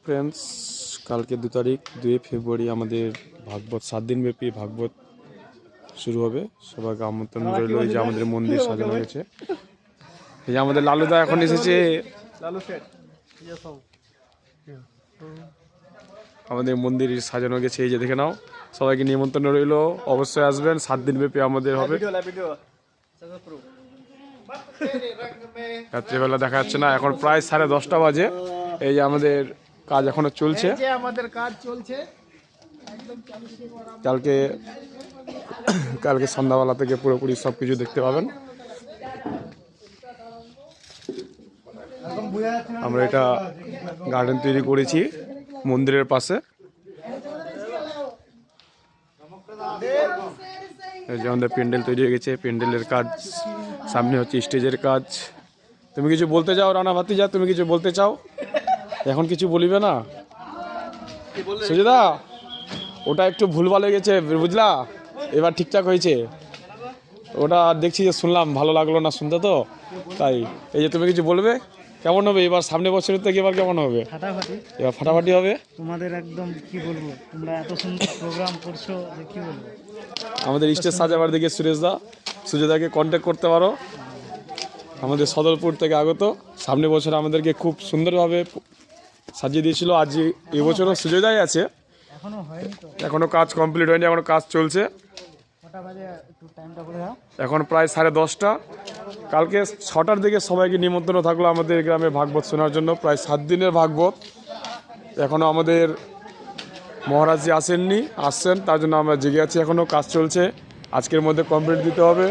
Friends, কালকে 2 তারিখ 2 ফেব্রুয়ারি আমাদের ভাগবত 7 দিনব্যাপী ভাগবত শুরু হবে। সবাইকে আমন্ত্রণ রইল। এই যে আমাদের মন্দির সাজানো গেছে। এই যে আমাদের লালুদা এখন এসেছে। আমাদের মন্দির সাজানো গেছে, এই যে দেখে নাও। সবাইকে নিমন্ত্রণ রইল, অবশ্যই আসবেন। 7 দিনব্যাপী আমাদের হবে। রাত্রিবেলা দেখা যাচ্ছে না, এখন প্রায় 10:30 বাজে। এই যে আমাদের কাজ এখনো চলছে। কালকে সন্ধ্যাবেলা থেকে পুরোপুরি সবকিছু দেখতে পাবেন। আমরা এটা গার্ডেন তৈরি করেছি মন্দিরের পাশে। এই যে আমাদের প্যান্ডেল তৈরি হয়ে গেছে, প্যান্ডেলের কাজ সামনে হচ্ছে স্টেজের কাজ। তুমি কিছু বলতে চাও রানা ভাতিজা? তুমি কিছু বলতে চাও? এখন কিছু বলিবে না সুজিদা? ওটা একটু ভুলভাল হয়ে গেছে, বুঝলা? এবার ঠিকঠাক হয়েছে। ওটা দেখছি যে শুনলাম, ভালো লাগলো না শুনতে, তো তাই। এই যে তুমি কিছু বলবে? কেমন হবে এবার? সামনে বছরের থেকে এবার কেমন হবে? এবার ফাটাফাটি হবে। তোমাদের একদম কি বলবো, তোমরা এত সুন্দর প্রোগ্রাম করছো যে কি বলবো। আমাদের স্টেজ সাজাবার দিকে সুরেশদা, সুজয়দাকে কন্ট্যাক্ট করতে পারো। আমাদের সদরপুর থেকে আগত। সামনে বছর আমাদেরকে খুব সুন্দরভাবে সাজিয়ে দিয়েছিল। আজ এবছরও সুজয়দাই আছে। এখনো হয়নি তো, এখনো কাজ কমপ্লিট হয়নি, এখনো কাজ চলছে। কটা বাজে একটু টাইমটা বলে দাও। এখন প্রায় 10:30। কালকে 6টার দিকে সবাইকে নিমন্ত্রণ থাকলো আমাদের গ্রামে ভাগবত শোনার জন্য। প্রায় 7 দিনের ভাগবত। এখনও আমাদের মহারাজজি আসেননি, আসছেন, তার জন্য আমরা জেগে আছি। এখনও কাজ চলছে, আজকের মধ্যে কমপ্লিট দিতে হবে।